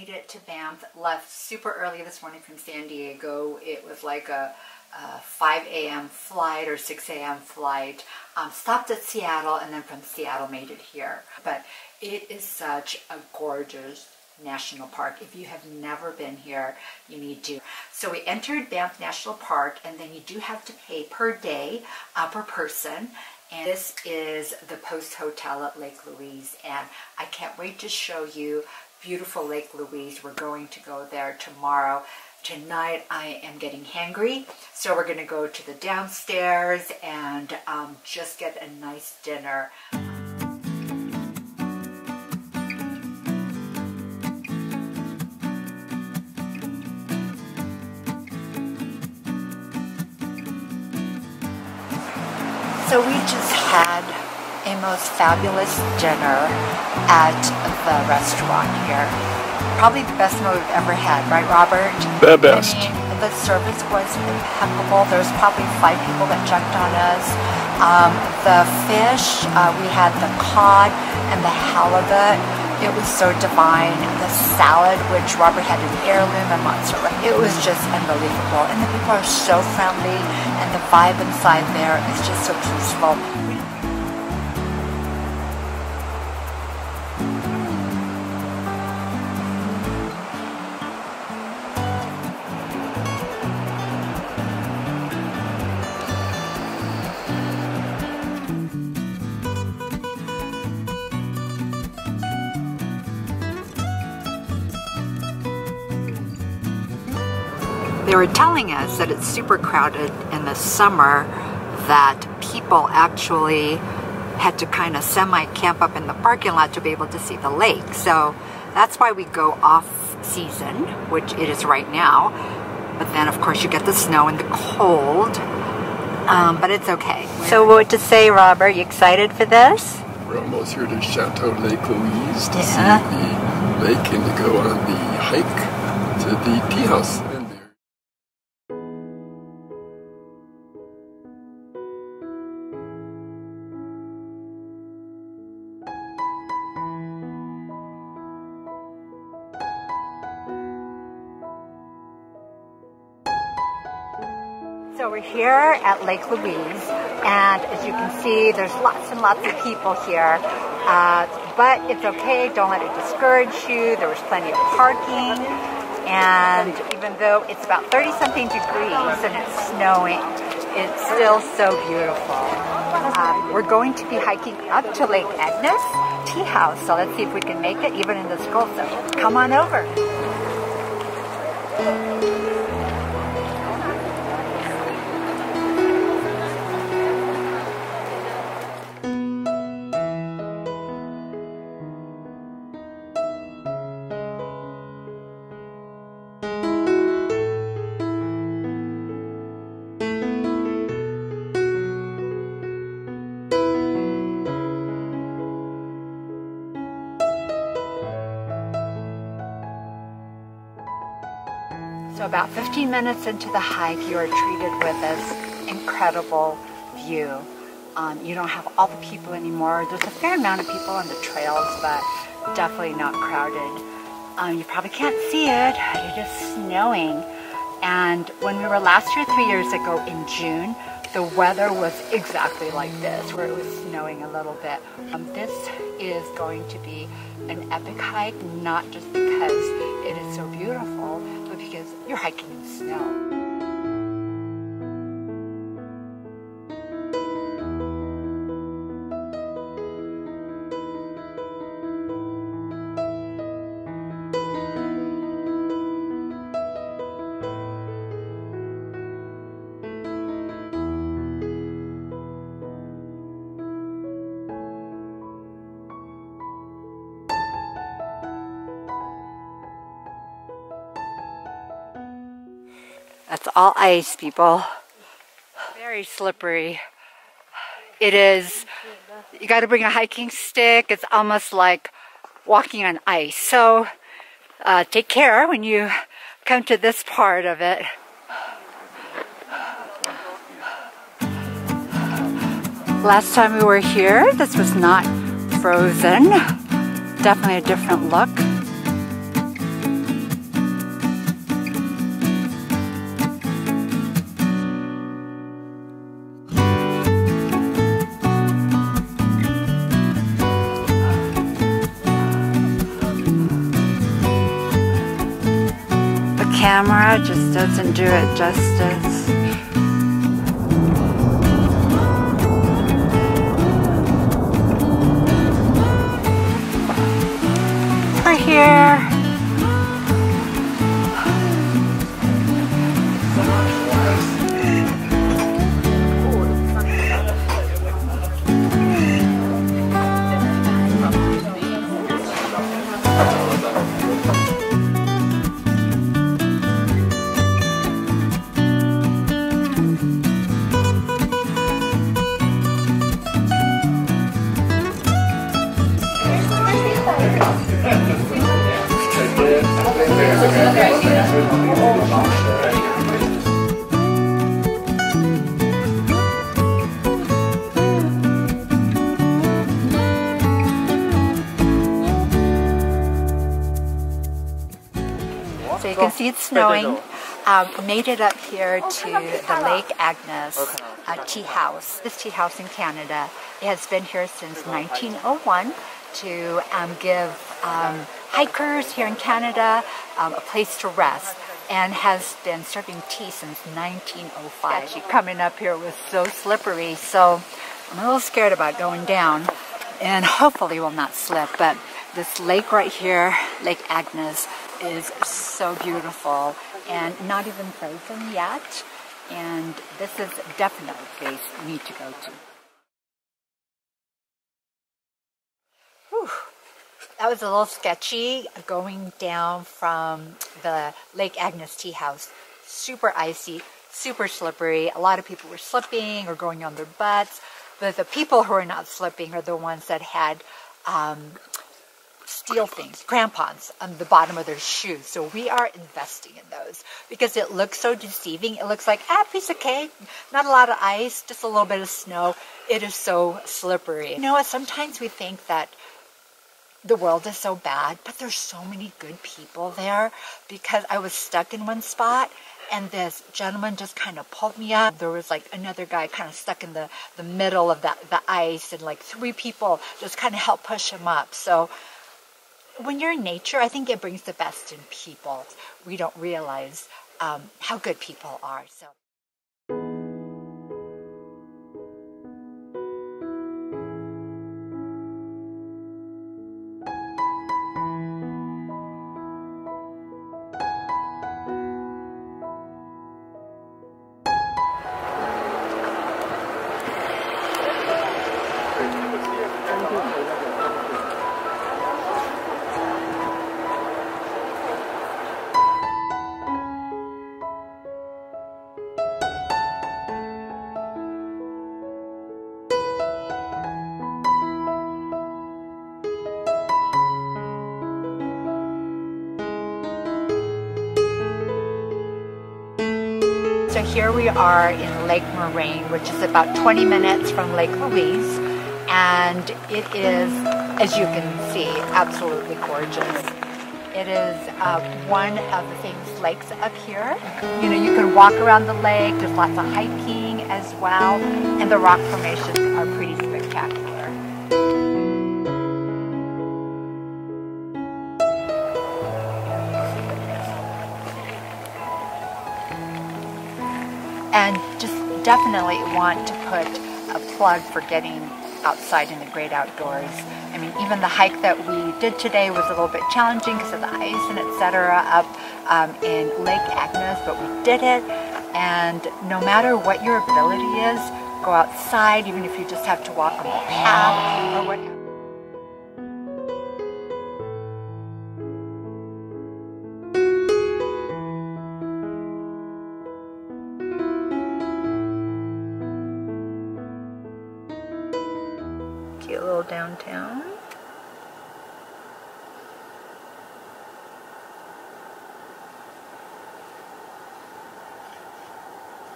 made it to Banff, left super early this morning from San Diego. It was like a 5 a.m. flight or 6 a.m. flight. Stopped at Seattle, and then from Seattle made it here. But it is such a gorgeous national park. If you have never been here, you need to. So we entered Banff National Park, and then you do have to pay per day, per person. And this is the Post Hotel at Lake Louise, and I can't wait to show you beautiful Lake Louise. We're going to go there tomorrow. Tonight I am getting hangry, so we're going to go to the downstairs and just get a nice dinner. So we just had a most fabulous dinner at the restaurant here. Probably the best meal we've ever had, right, Robert? The best. I mean, the service was impeccable. There was probably 5 people that jumped on us. The fish, we had the cod and the halibut. It was so divine. The salad, which Robert had an heirloom and mozzarella. It was just unbelievable. And the people are so friendly, and the vibe inside there is just so peaceful. They were telling us that it's super crowded in the summer, that people actually had to kind of semi-camp up in the parking lot to be able to see the lake. So that's why we go off season, which it is right now. But then of course you get the snow and the cold, but it's okay. So what to say, Robert? You excited for this? We're almost here to Chateau Lake Louise to see the lake and to go on the hike to the tea house. So we're here at Lake Louise, and as you can see, there's lots and lots of people here, but it's okay, don't let it discourage you. There was plenty of parking, and even though it's about 30-something degrees and it's snowing, it's still so beautiful. We're going to be hiking up to Lake Agnes Tea House, so let's see if we can make it even in this cold. So come on over. So about 15 minutes into the hike, you are treated with this incredible view. You don't have all the people anymore. There's a fair amount of people on the trails, but definitely not crowded. You probably can't see it. It is snowing. And when we were last here 3 years ago in June, the weather was exactly like this, where it was snowing a little bit. This is going to be an epic hike, not just because it is so beautiful, but because you're hiking in snow. That's all ice, people. Very slippery. It is, you got to bring a hiking stick. It's almost like walking on ice. So take care when you come to this part of it. Last time we were here, this was not frozen. Definitely a different look. camera just doesn't do it justice. We're here. So you can see it's snowing. Made it up here to the Lake Agnes Tea House. This tea house in Canada, it has been here since 1901 to give hikers here in Canada a place to rest, and has been serving tea since 1905. Coming up here was so slippery, so I'm a little scared about going down, and hopefully will not slip. But this lake right here, Lake Agnes, is so beautiful and not even frozen yet, and this is definitely a place you need to go to. Whew. That was a little sketchy going down from the Lake Agnes Tea House. Super icy, super slippery. A lot of people were slipping or going on their butts, but the people who are not slipping are the ones that had steel things, crampons on the bottom of their shoes. So we are investing in those because it looks so deceiving. It looks like a piece of cake, not a lot of ice, just a little bit of snow. It is so slippery. You know what? Sometimes we think that the world is so bad, but there's so many good people there, because I was stuck in one spot and this gentleman just kind of pulled me up. There was like another guy kind of stuck in the middle of the ice, and like 3 people just kind of helped push him up. So when you're in nature, I think it brings the best in people. We don't realize how good people are. So. So here we are in Lake Moraine, which is about 20 minutes from Lake Louise, and it is, as you can see, absolutely gorgeous. It is one of the famous lakes up here. You know, you can walk around the lake, there's lots of hiking as well, and the rock formations are pretty spectacular. And just definitely want to put a plug for getting outside in the great outdoors. I mean, even the hike that we did today was a little bit challenging because of the ice and etc. up in Lake Agnes, but we did it. And no matter what your ability is, go outside, even if you just have to walk on the path or whatever. Cute little downtown.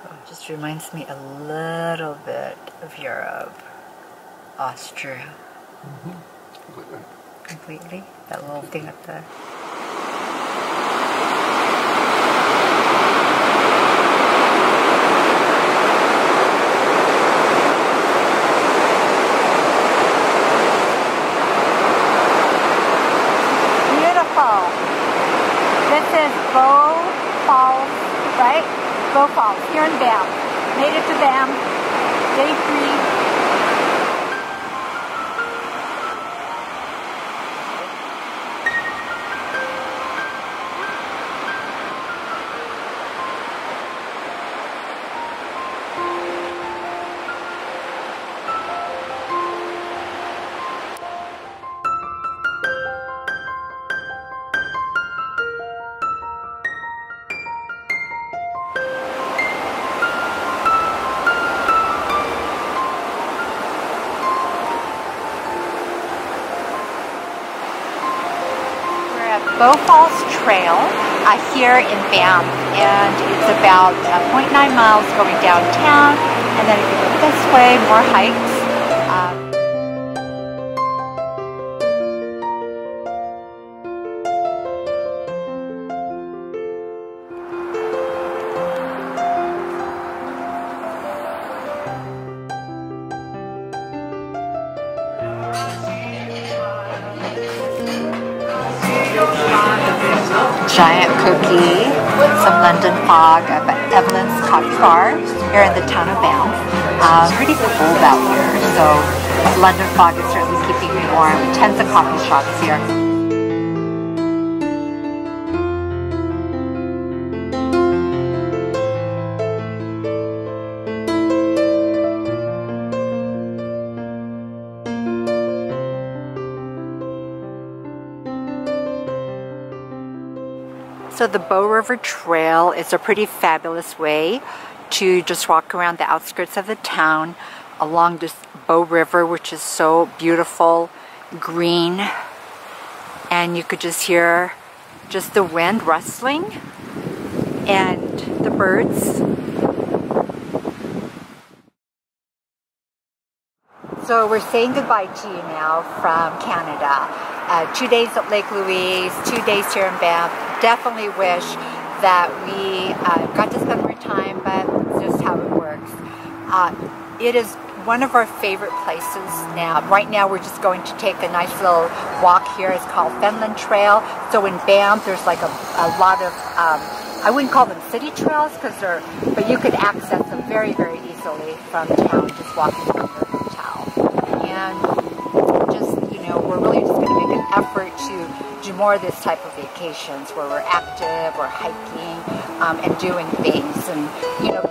Oh, it just reminds me a little bit of Europe, Austria. Completely. Completely? That little thing up there. here in Banff. Made it to Banff, day 3. Bow Falls Trail here in Banff, and it's about 0.9 miles going downtown, and then if you go this way, more hikes. Giant cookie, some London fog at Evelyn's Coffee Bar here in the town of Banff. Pretty cold out here, so London fog is certainly keeping me warm. Tons of coffee shops here. So the Bow River Trail is a pretty fabulous way to just walk around the outskirts of the town along this Bow River, which is so beautiful, green, and you could just hear just the wind rustling and the birds. So we're saying goodbye to you now from Canada. 2 days at Lake Louise, 2 days here in Banff. Definitely wish that we got to spend more time, but it's just how it works. It is one of our favorite places now. Right now we're just going to take a nice little walk here. It's called Fenland Trail. So in Banff there's like a lot of, I wouldn't call them city trails, but you could access them very, very easily from town, just walking from your hotel. And just, we're really just going to make an effort to do more of this type of vacations where we're active, we're hiking, and doing things. And,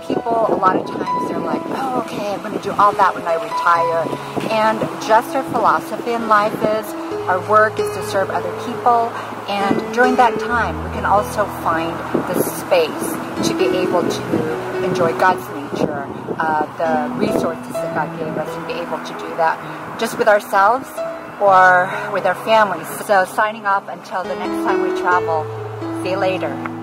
people, a lot of times they're like, oh, okay, I'm going to do all that when I retire. And just our philosophy in life is our work is to serve other people. And during that time, we can also find the space to be able to enjoy God's nature, the resources that God gave us, and be able to do that just with ourselves or with our families. So signing off until the next time we travel. See you later.